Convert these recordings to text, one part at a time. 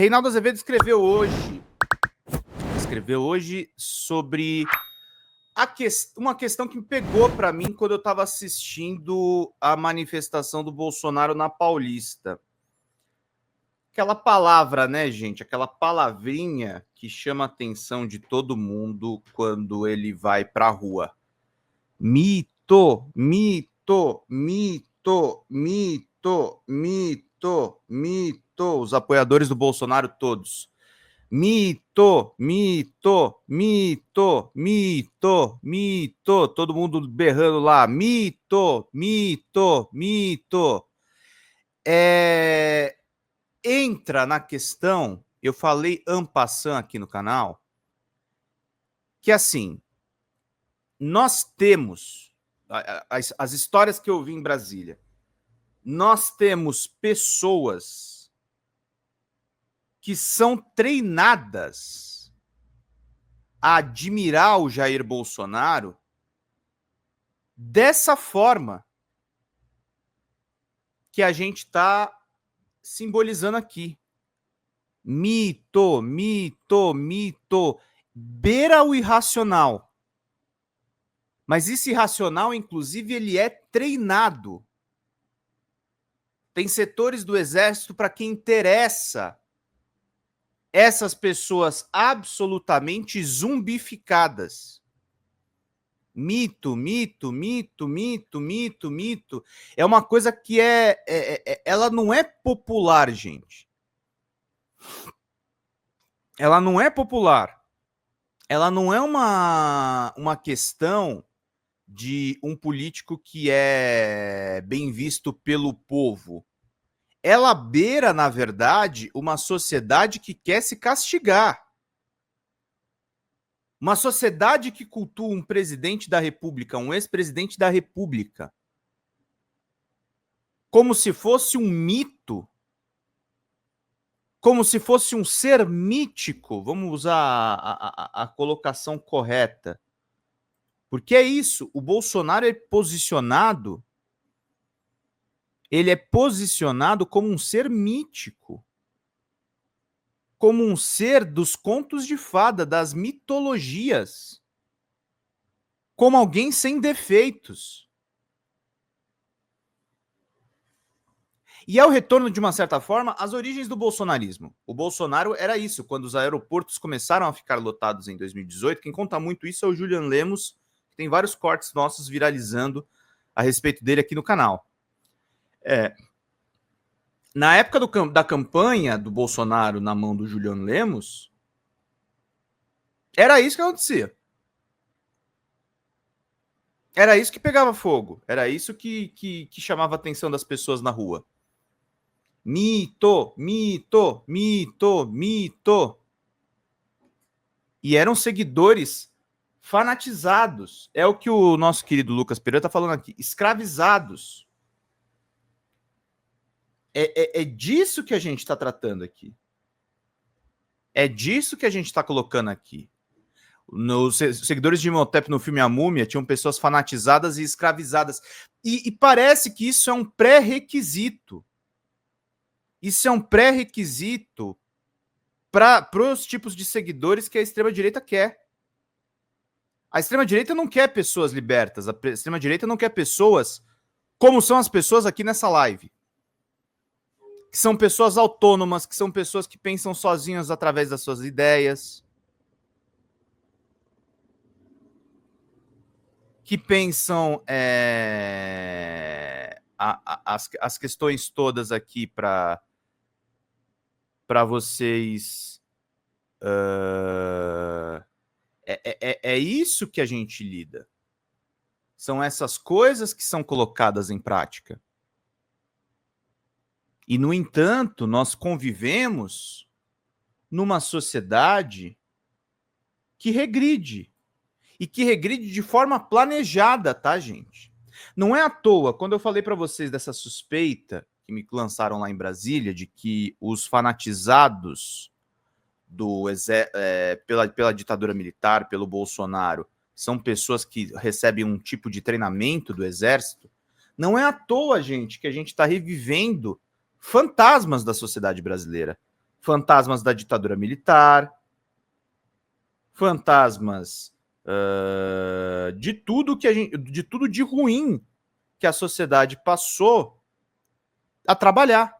Reinaldo Azevedo escreveu hoje sobre uma questão que me pegou para mim quando eu estava assistindo a manifestação do Bolsonaro na Paulista. Aquela palavra, né, gente? Aquela palavrinha que chama a atenção de todo mundo quando ele vai para a rua. Mito, mito, mito, mito, mito, mito. Os apoiadores do Bolsonaro todos. Mito, mito, mito, mito, mito. Todo mundo berrando lá. Mito, mito, mito. Entra na questão, eu falei en passant aqui no canal, que assim, nós temos, as histórias que eu vi em Brasília, nós temos pessoas que são treinadas a admirar o Jair Bolsonaro dessa forma que a gente está simbolizando aqui. Mito, mito, mito. Beira o irracional. Mas esse irracional, inclusive, ele é treinado. Tem setores do Exército para quem interessa essas pessoas absolutamente zumbificadas. Mito, mito, mito, mito, mito, mito. É uma coisa que ela não é popular, gente. Ela não é popular. Ela não é uma questão de um político que é bem visto pelo povo. Ela beira, na verdade, uma sociedade que quer se castigar. Uma sociedade que cultua um presidente da República, um ex-presidente da República, como se fosse um mito, como se fosse um ser mítico. Vamos usar a colocação correta. Porque é isso, o Bolsonaro é posicionado, como um ser mítico, como um ser dos contos de fada, das mitologias, como alguém sem defeitos. E é o retorno, de uma certa forma, às origens do bolsonarismo. O Bolsonaro era isso, quando os aeroportos começaram a ficar lotados em 2018, quem conta muito isso é o Julian Lemos, que tem vários cortes nossos viralizando a respeito dele aqui no canal. Na época da campanha do Bolsonaro na mão do Julian Lemos, era isso que acontecia. Era isso que pegava fogo. Era isso que chamava a atenção das pessoas na rua. Mito, mito, mito, mito. E eram seguidores fanatizados. É o que o nosso querido Lucas Pereira está falando aqui. Escravizados. É disso que a gente está tratando aqui. É disso que a gente está colocando aqui. Os seguidores de Imhotep no filme A Múmia tinham pessoas fanatizadas e escravizadas. E parece que isso é um pré-requisito. Isso é um pré-requisito para os tipos de seguidores que a extrema-direita quer. A extrema-direita não quer pessoas libertas. A extrema-direita não quer pessoas como são as pessoas aqui nessa live. Que são pessoas autônomas, que são pessoas que pensam sozinhas através das suas ideias. Que pensam as questões todas aqui para vocês. É isso que a gente lida. São essas coisas que são colocadas em prática. E, no entanto, nós convivemos numa sociedade que regride. E que regride de forma planejada, tá, gente? Não é à toa, quando eu falei para vocês dessa suspeita que me lançaram lá em Brasília, de que os fanatizados pela ditadura militar, pelo Bolsonaro, são pessoas que recebem um tipo de treinamento do Exército, não é à toa, gente, que a gente está revivendo fantasmas da sociedade brasileira. fantasmas da ditadura militar, fantasmas de tudo de tudo de ruim que a sociedade passou a trabalhar.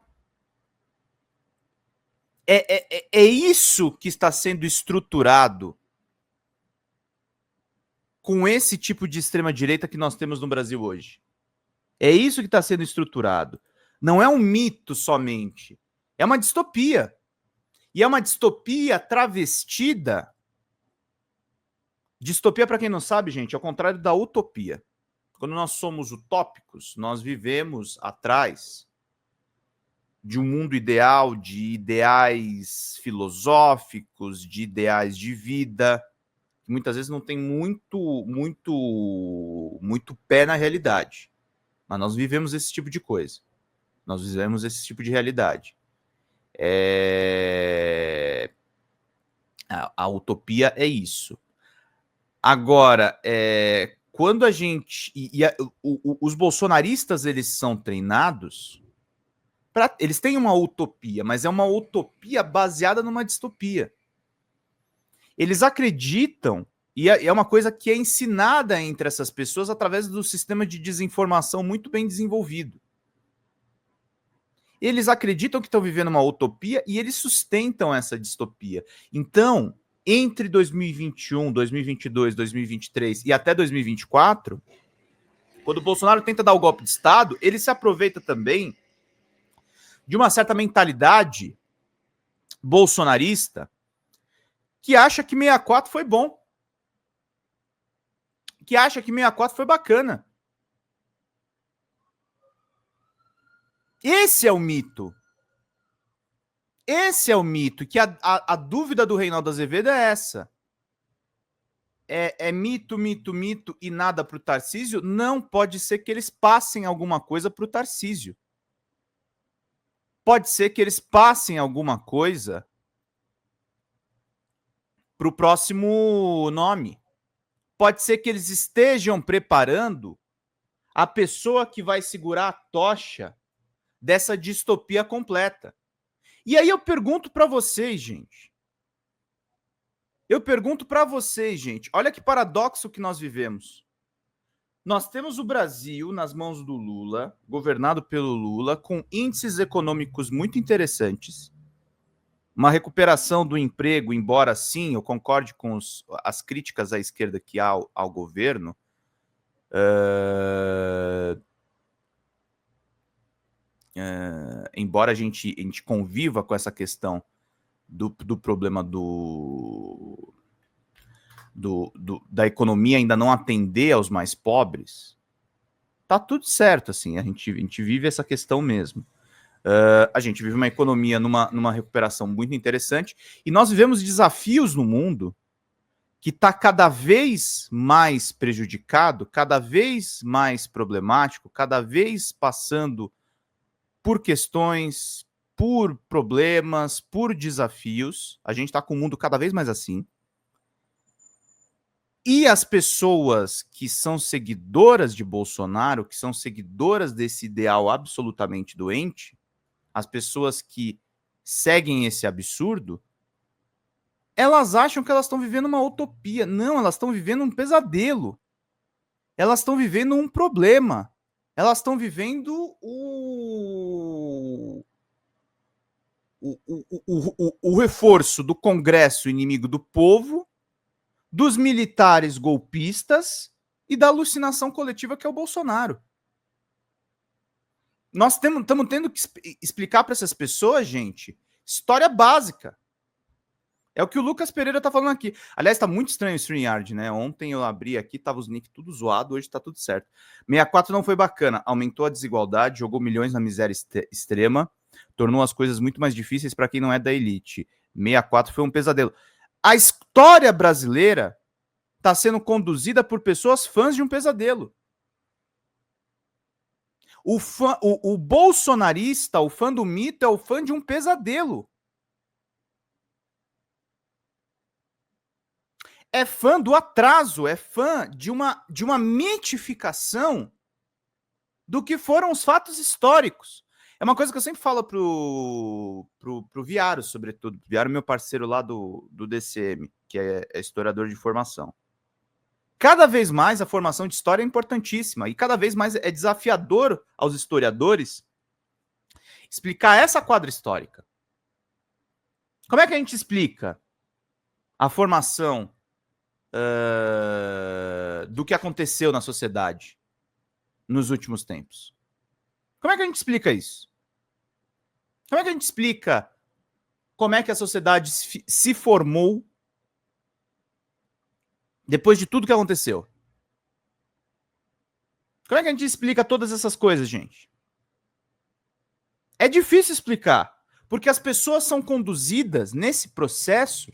É isso que está sendo estruturado com esse tipo de extrema-direita que nós temos no Brasil hoje. É isso que está sendo estruturado. Não é um mito somente. É uma distopia. E é uma distopia travestida. Distopia, para quem não sabe, gente, é ao contrário da utopia. Quando nós somos utópicos, nós vivemos atrás de um mundo ideal, de ideais filosóficos, de ideais de vida, que muitas vezes não tem muito pé na realidade. Mas nós vivemos esse tipo de coisa. Nós vivemos esse tipo de realidade. A utopia é isso. Agora, quando a gente... os bolsonaristas, eles são treinados... eles têm uma utopia, mas é uma utopia baseada numa distopia. Eles acreditam, e é uma coisa que é ensinada entre essas pessoas através do sistema de desinformação muito bem desenvolvido. Eles acreditam que estão vivendo uma utopia e eles sustentam essa distopia. Então, entre 2021, 2022, 2023 e até 2024, quando o Bolsonaro tenta dar o golpe de Estado, ele se aproveita também de uma certa mentalidade bolsonarista que acha que 64 foi bom. Que acha que 64 foi bacana. Esse é o mito. Esse é o mito. Que a dúvida do Reinaldo Azevedo é essa. É mito, mito, mito e nada para o Tarcísio? Não, pode ser que eles passem alguma coisa para o Tarcísio. Pode ser que eles passem alguma coisa para o próximo nome. Pode ser que eles estejam preparando a pessoa que vai segurar a tocha dessa distopia completa. E aí eu pergunto para vocês, gente. Olha que paradoxo que nós vivemos. Nós temos o Brasil nas mãos do Lula, governado pelo Lula, com índices econômicos muito interessantes, uma recuperação do emprego, embora sim eu concorde com as críticas à esquerda que há ao governo, embora a gente conviva com essa questão do problema da economia ainda não atender aos mais pobres, tá tudo certo, assim, a gente vive essa questão mesmo. A gente vive uma economia numa recuperação muito interessante e nós vivemos desafios no mundo que está cada vez mais prejudicado, cada vez mais problemático, cada vez passando por questões, por problemas, por desafios. A gente está com o mundo cada vez mais assim. E as pessoas que são seguidoras de Bolsonaro, que são seguidoras desse ideal absolutamente doente, as pessoas que seguem esse absurdo, elas acham que elas estão vivendo uma utopia. Não, elas estão vivendo um pesadelo. Elas estão vivendo um problema. Elas estão vivendo o reforço do Congresso inimigo do povo, dos militares golpistas e da alucinação coletiva que é o Bolsonaro. Nós estamos tendo que explicar para essas pessoas, gente, história básica. É o que o Lucas Pereira tá falando aqui. Aliás, tá muito estranho o StreamYard, né? Ontem eu abri aqui, tava os nick tudo zoado, hoje tá tudo certo. 64 não foi bacana, aumentou a desigualdade, jogou milhões na miséria extrema, tornou as coisas muito mais difíceis para quem não é da elite. 64 foi um pesadelo. A história brasileira tá sendo conduzida por pessoas fãs de um pesadelo. O bolsonarista, o fã do mito, é o fã de um pesadelo. É fã do atraso, é fã de uma mitificação do que foram os fatos históricos. É uma coisa que eu sempre falo pro Viário, sobretudo. Viário, meu parceiro lá do DCM, que é historiador de formação. Cada vez mais a formação de história é importantíssima e cada vez mais é desafiador aos historiadores explicar essa quadra histórica. Como é que a gente explica a formação do que aconteceu na sociedade nos últimos tempos? Como é que a gente explica isso? Como é que a gente explica como é que a sociedade se formou depois de tudo que aconteceu? Como é que a gente explica todas essas coisas, gente? É difícil explicar, porque as pessoas são conduzidas nesse processo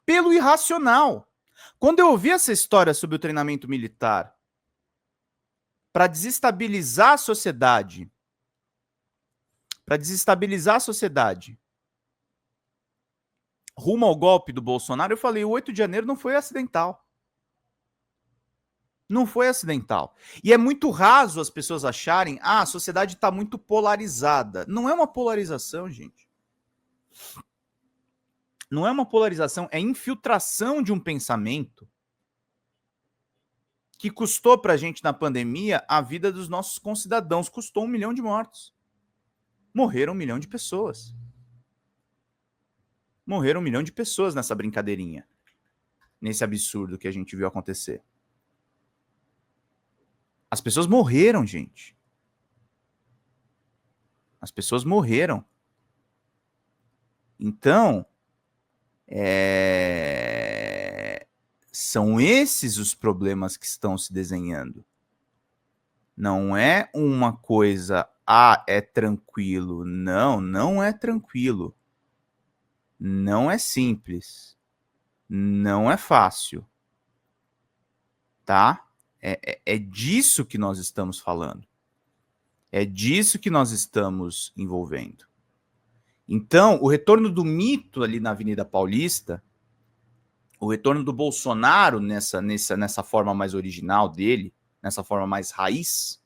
pelo irracional. Quando eu ouvi essa história sobre o treinamento militar para desestabilizar a sociedade, rumo ao golpe do Bolsonaro, eu falei, o 8 de janeiro não foi acidental. Não foi acidental. E é muito raso as pessoas acharem, a sociedade está muito polarizada. Não é uma polarização, gente. Não é uma polarização, é infiltração de um pensamento que custou para a gente na pandemia a vida dos nossos concidadãos. Custou 1 milhão de mortos. Morreram 1 milhão de pessoas. Morreram 1 milhão de pessoas nessa brincadeirinha. Nesse absurdo que a gente viu acontecer. As pessoas morreram, gente. As pessoas morreram. Então, são esses os problemas que estão se desenhando. Não é uma coisa, é tranquilo. Não, não é tranquilo. Não é simples. Não é fácil. Tá? É disso que nós estamos falando. É disso que nós estamos envolvendo. Então, o retorno do mito ali na Avenida Paulista, o retorno do Bolsonaro nessa forma mais original dele, nessa forma mais raiz,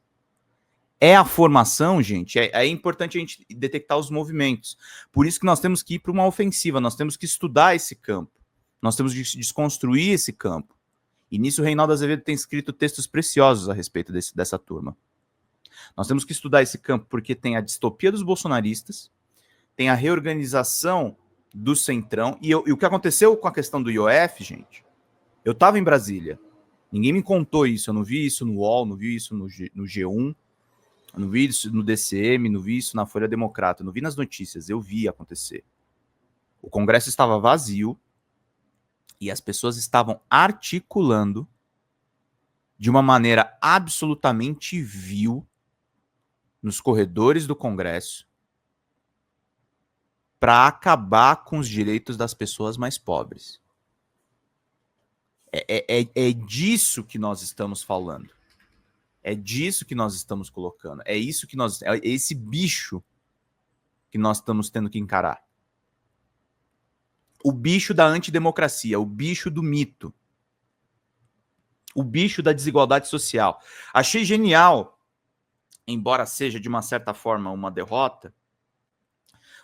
é a formação, gente. É importante a gente detectar os movimentos. Por isso que nós temos que ir para uma ofensiva, nós temos que estudar esse campo, nós temos que desconstruir esse campo. E nisso o Reinaldo Azevedo tem escrito textos preciosos a respeito dessa turma. Nós temos que estudar esse campo porque tem a distopia dos bolsonaristas, tem a reorganização do Centrão, e o que aconteceu com a questão do IOF, gente, eu estava em Brasília, ninguém me contou isso, eu não vi isso no UOL, não vi isso no G1, eu não vi isso no DCM, não vi isso na Folha Democrata, eu não vi nas notícias, eu vi acontecer. O Congresso estava vazio e as pessoas estavam articulando de uma maneira absolutamente vil nos corredores do Congresso para acabar com os direitos das pessoas mais pobres. É disso que nós estamos falando. É disso que nós estamos colocando. É esse bicho que nós estamos tendo que encarar. O bicho da antidemocracia, o bicho do mito. O bicho da desigualdade social. Achei genial, embora seja de uma certa forma uma derrota,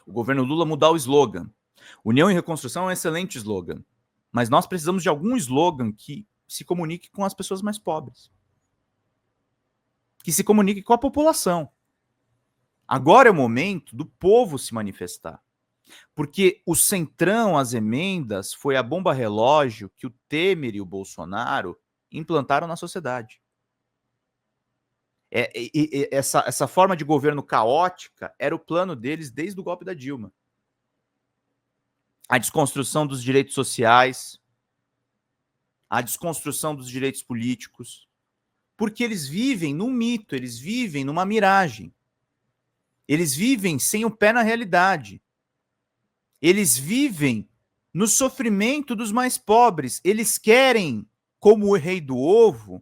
o governo Lula mudar o slogan. União e Reconstrução é um excelente slogan, mas nós precisamos de algum slogan que se comunique com as pessoas mais pobres, que se comunique com a população. Agora é o momento do povo se manifestar, porque o Centrão, as emendas, foi a bomba relógio que o Temer e o Bolsonaro implantaram na sociedade. Essa forma de governo caótica era o plano deles desde o golpe da Dilma. A desconstrução dos direitos sociais, a desconstrução dos direitos políticos, porque eles vivem num mito, eles vivem numa miragem. Eles vivem sem o pé na realidade. Eles vivem no sofrimento dos mais pobres. Eles querem, como o rei do ovo,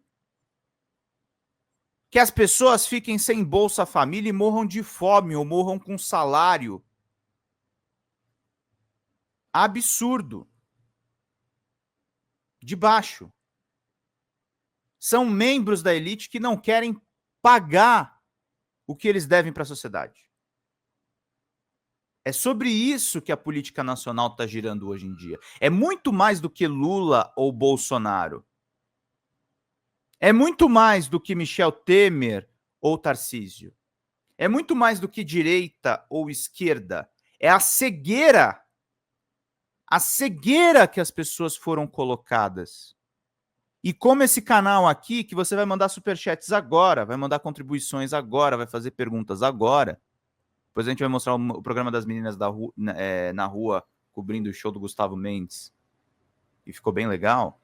que as pessoas fiquem sem Bolsa Família e morram de fome ou morram com salário. Absurdo. De baixo. São membros da elite que não querem pagar o que eles devem para a sociedade. É sobre isso que a política nacional está girando hoje em dia. É muito mais do que Lula ou Bolsonaro. É muito mais do que Michel Temer ou Tarcísio. É muito mais do que direita ou esquerda. É a cegueira que as pessoas foram colocadas. E como esse canal aqui, que você vai mandar superchats agora, vai mandar contribuições agora, vai fazer perguntas agora. Depois a gente vai mostrar o programa das meninas na rua, cobrindo o show do Gustavo Mendes. E ficou bem legal.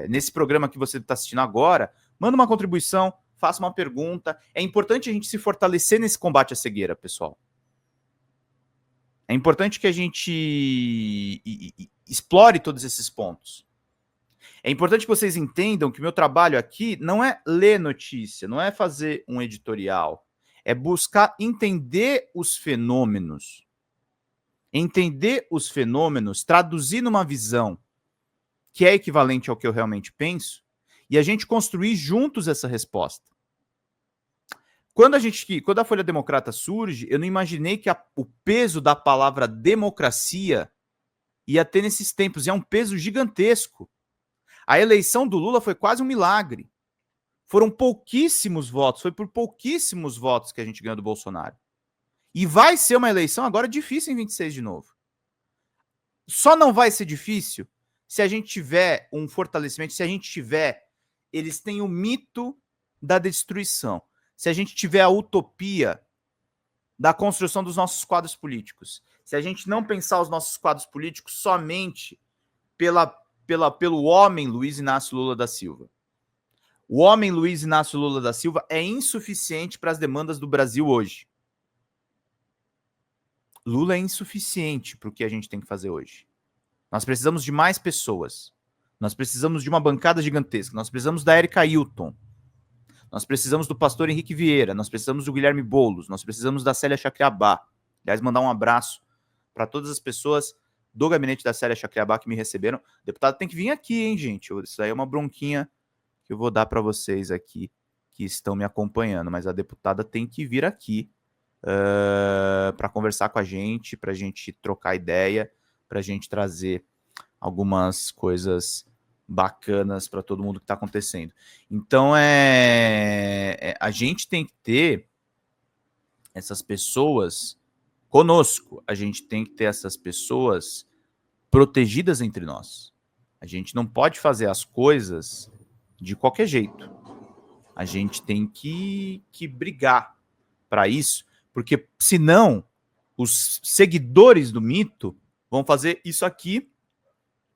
Nesse programa que você está assistindo agora, manda uma contribuição, faça uma pergunta. É importante a gente se fortalecer nesse combate à cegueira, pessoal. É importante que a gente explore todos esses pontos. É importante que vocês entendam que o meu trabalho aqui não é ler notícia, não é fazer um editorial. É buscar entender os fenômenos. Entender os fenômenos, traduzir numa visão que é equivalente ao que eu realmente penso, e a gente construir juntos essa resposta. Quando a Folha Democrata surge, eu não imaginei que o peso da palavra democracia ia ter nesses tempos, e é um peso gigantesco. A eleição do Lula foi quase um milagre. Foram pouquíssimos votos, foi por pouquíssimos votos que a gente ganhou do Bolsonaro. E vai ser uma eleição agora difícil em 26 de novo. Só não vai ser difícil se a gente tiver um fortalecimento, se a gente tiver... Eles têm o mito da destruição. Se a gente tiver a utopia da construção dos nossos quadros políticos. Se a gente não pensar os nossos quadros políticos somente pelo homem Luiz Inácio Lula da Silva. O homem Luiz Inácio Lula da Silva é insuficiente para as demandas do Brasil hoje. Lula é insuficiente para o que a gente tem que fazer hoje. Nós precisamos de mais pessoas. Nós precisamos de uma bancada gigantesca. Nós precisamos da Érica Hilton. Nós precisamos do pastor Henrique Vieira. Nós precisamos do Guilherme Boulos. Nós precisamos da Célia Chacriabá. Aliás, mandar um abraço para todas as pessoas do gabinete da Célia Chacriabá que me receberam. O deputado tem que vir aqui, hein, gente? Isso aí é uma bronquinha que eu vou dar para vocês aqui que estão me acompanhando. Mas a deputada tem que vir aqui para conversar com a gente, para a gente trocar ideia, para a gente trazer algumas coisas bacanas para todo mundo que está acontecendo. Então, a gente tem que ter essas pessoas conosco, a gente tem que ter essas pessoas protegidas entre nós. A gente não pode fazer as coisas de qualquer jeito. A gente tem que brigar para isso, porque senão os seguidores do mito vão fazer isso aqui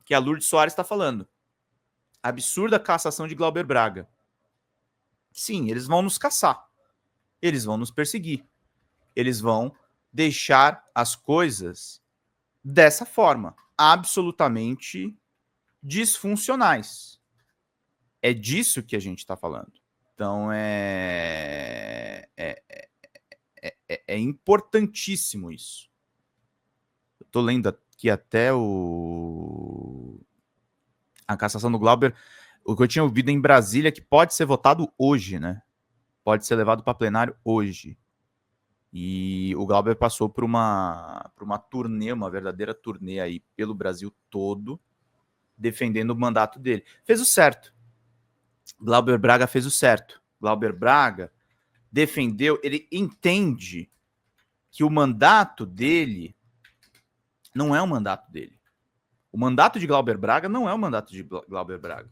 que a Lourdes Soares está falando. Absurda cassação de Glauber Braga. Sim, eles vão nos caçar. Eles vão nos perseguir. Eles vão deixar as coisas dessa forma, absolutamente disfuncionais. É disso que a gente está falando. Então, é importantíssimo isso. Eu estou lendo aqui até a cassação do Glauber, o que eu tinha ouvido em Brasília, que pode ser votado hoje, né? Pode ser levado para plenário hoje. E o Glauber passou por uma turnê, uma verdadeira turnê aí pelo Brasil todo, defendendo o mandato dele. Fez o certo. Glauber Braga fez o certo. Glauber Braga defendeu, ele entende que o mandato dele não é o mandato dele. O mandato de Glauber Braga não é o mandato de Glauber Braga.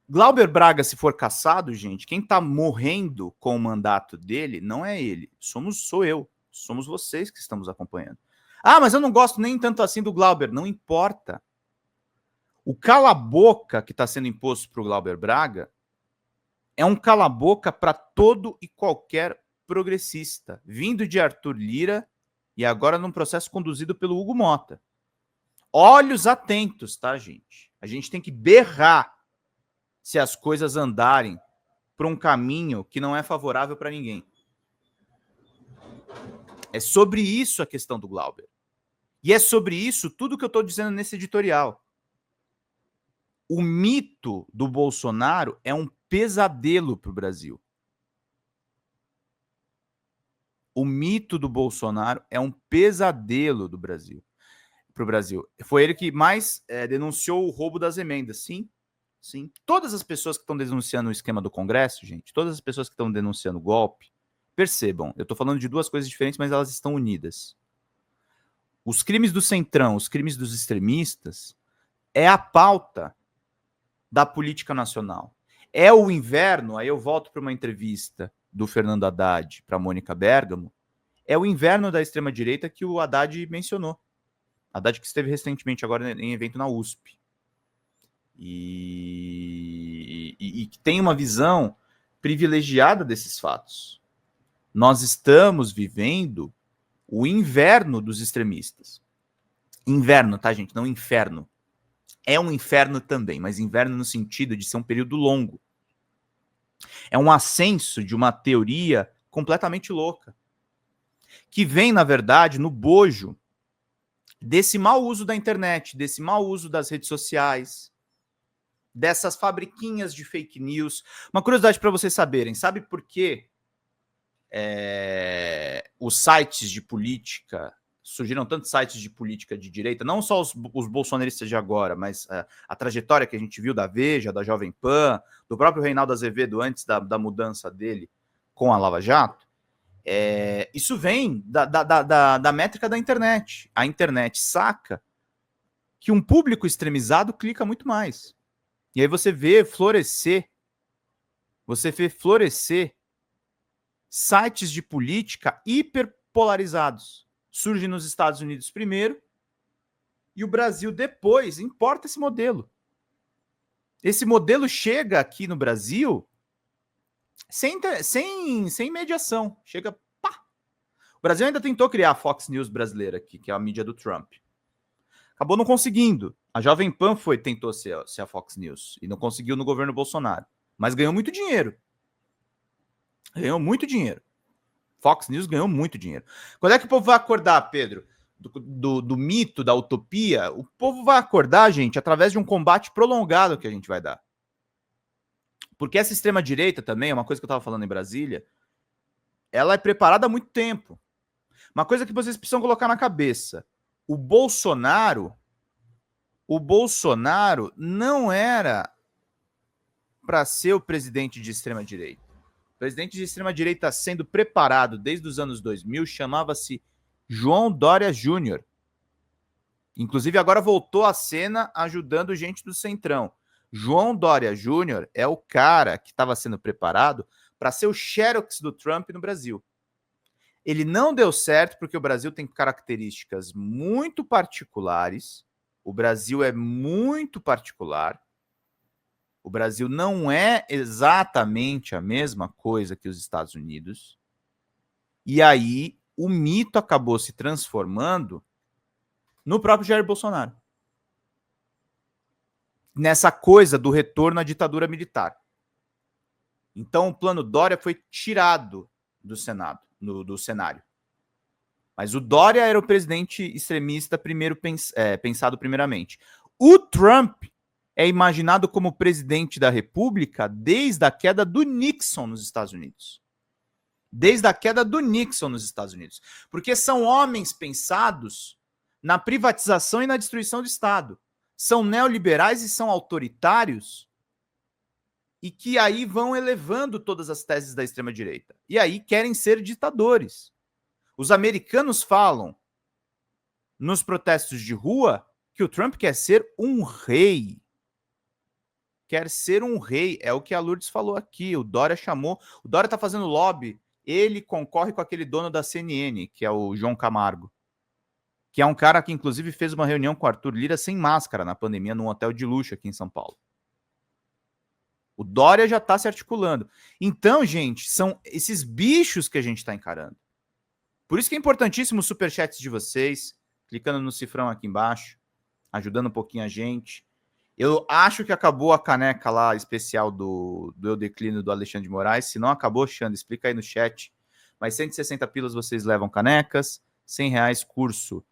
Glauber Braga, se for cassado, gente, quem tá morrendo com o mandato dele não é ele. Sou eu. Somos vocês que estamos acompanhando. Ah, mas eu não gosto nem tanto assim do Glauber. Não importa. O cala-boca que está sendo imposto para o Glauber Braga é um cala-boca para todo e qualquer progressista, vindo de Arthur Lira e agora num processo conduzido pelo Hugo Mota. Olhos atentos, tá, gente? A gente tem que berrar se as coisas andarem por um caminho que não é favorável para ninguém. É sobre isso a questão do Glauber. E é sobre isso tudo que eu estou dizendo nesse editorial. O mito do Bolsonaro é um pesadelo para o Brasil. O mito do Bolsonaro é um pesadelo do Brasil, para o Brasil. Foi ele que mais denunciou o roubo das emendas, sim. Sim. Todas as pessoas que estão denunciando o esquema do Congresso, gente, todas as pessoas que estão denunciando o golpe, percebam, eu estou falando de duas coisas diferentes, mas elas estão unidas. Os crimes do Centrão, os crimes dos extremistas, é a pauta da política nacional. É o inverno, aí eu volto para uma entrevista do Fernando Haddad para a Mônica Bergamo, é o inverno da extrema-direita que o Haddad mencionou. Haddad que esteve recentemente agora em evento na USP. E que tem uma visão privilegiada desses fatos. Nós estamos vivendo o inverno dos extremistas. Inverno, tá, gente? Não inferno. É um inferno também, mas inverno no sentido de ser um período longo. É um ascenso de uma teoria completamente louca, que vem, na verdade, no bojo desse mau uso da internet, desse mau uso das redes sociais, dessas fabriquinhas de fake news. Uma curiosidade para vocês saberem, sabe por que os sites de política, surgiram tantos sites de política de direita, não só os bolsonaristas de agora, mas a trajetória que a gente viu da Veja, da Jovem Pan, do próprio Reinaldo Azevedo antes da mudança dele com a Lava Jato, isso vem da métrica da internet. A internet saca que um público extremizado clica muito mais. E aí você vê florescer sites de política hiperpolarizados. Surge nos Estados Unidos primeiro e o Brasil depois importa esse modelo. Esse modelo chega aqui no Brasil sem mediação. Chega, pá! O Brasil ainda tentou criar a Fox News brasileira aqui, que é a mídia do Trump. Acabou não conseguindo. A Jovem Pan tentou ser a Fox News e não conseguiu no governo Bolsonaro. Mas ganhou muito dinheiro. Fox News ganhou muito dinheiro. Quando é que o povo vai acordar, Pedro? Do mito, da utopia? O povo vai acordar, gente, através de um combate prolongado que a gente vai dar. Porque essa extrema-direita também, é uma coisa que eu estava falando em Brasília, ela é preparada há muito tempo. Uma coisa que vocês precisam colocar na cabeça. O Bolsonaro não era para ser o presidente de extrema-direita. O presidente de extrema-direita sendo preparado desde os anos 2000 chamava-se João Dória Júnior. Inclusive agora voltou à cena ajudando gente do Centrão. João Dória Júnior é o cara que estava sendo preparado para ser o Xerox do Trump no Brasil. Ele não deu certo porque o Brasil tem características muito particulares. O Brasil é muito particular. O Brasil não é exatamente a mesma coisa que os Estados Unidos. E aí o mito acabou se transformando no próprio Jair Bolsonaro. Nessa coisa do retorno à ditadura militar. Então o plano Dória foi tirado do Senado, do cenário. Mas o Dória era o presidente extremista pensado primeiramente. O Trump é imaginado como presidente da República desde a queda do Nixon nos Estados Unidos. Porque são homens pensados na privatização e na destruição do Estado. São neoliberais e são autoritários e que aí vão elevando todas as teses da extrema-direita. E aí querem ser ditadores. Os americanos falam nos protestos de rua que o Trump quer ser um rei. É o que a Lourdes falou aqui. O Dória está fazendo lobby. Ele concorre com aquele dono da CNN, que é o João Camargo, que é um cara que inclusive fez uma reunião com o Arthur Lira sem máscara na pandemia num hotel de luxo aqui em São Paulo. O Dória já está se articulando. Então, gente, são esses bichos que a gente está encarando. Por isso que é importantíssimo os superchats de vocês, clicando no cifrão aqui embaixo, ajudando um pouquinho a gente. Eu acho que acabou a caneca lá especial do Eu Declino do Alexandre de Moraes. Se não acabou, Xande, explica aí no chat. Mas 160 pilas vocês levam canecas, R$100 curso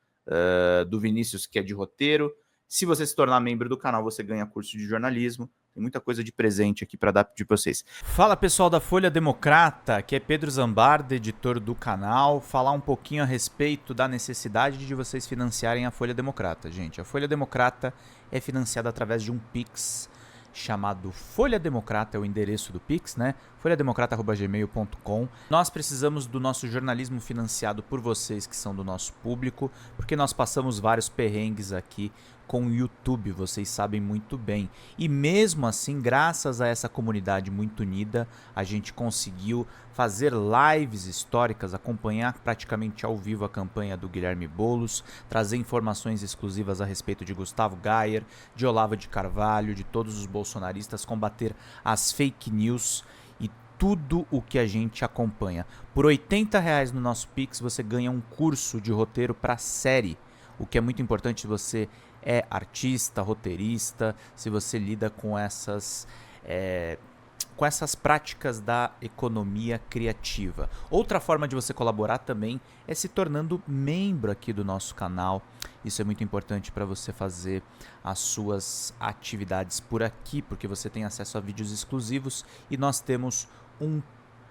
do Vinícius, que é de roteiro, Se você se tornar membro do canal, você ganha curso de jornalismo. Tem muita coisa de presente aqui para dar de vocês. Fala pessoal da Folha Democrata, aqui é Pedro Zambarda, editor do canal. Falar um pouquinho a respeito da necessidade de vocês financiarem a Folha Democrata. Gente, a Folha Democrata é financiada através de um Pix chamado Folha Democrata, é o endereço do Pix, né? folhademocrata@gmail.com. Nós precisamos do nosso jornalismo financiado por vocês que são do nosso público, porque nós passamos vários perrengues aqui com o YouTube, vocês sabem muito bem. E mesmo assim, graças a essa comunidade muito unida, a gente conseguiu fazer lives históricas, acompanhar praticamente ao vivo a campanha do Guilherme Boulos, trazer informações exclusivas a respeito de Gustavo Gayer, de Olavo de Carvalho, de todos os bolsonaristas, combater as fake news e tudo o que a gente acompanha. Por R$80 no nosso Pix você ganha um curso de roteiro para série, o que é muito importante se você é artista, roteirista, se você lida com essas práticas da economia criativa. Outra forma de você colaborar também é se tornando membro aqui do nosso canal. Isso é muito importante para você fazer as suas atividades por aqui, porque você tem acesso a vídeos exclusivos e nós temos um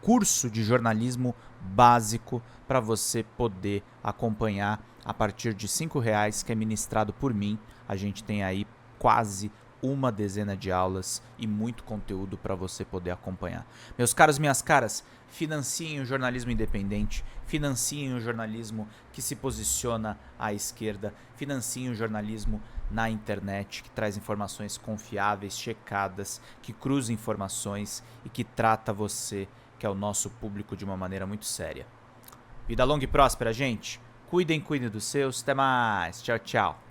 curso de jornalismo básico para você poder acompanhar a partir de R$5, que é ministrado por mim. A gente tem aí quase uma dezena de aulas e muito conteúdo para você poder acompanhar. Meus caros, minhas caras, financiem o jornalismo independente, financiem o jornalismo que se posiciona à esquerda, financiem o jornalismo na internet, que traz informações confiáveis, checadas, que cruza informações e que trata você, que é o nosso público, de uma maneira muito séria. Vida longa e próspera, gente. Cuidem dos seus. Até mais. Tchau, tchau.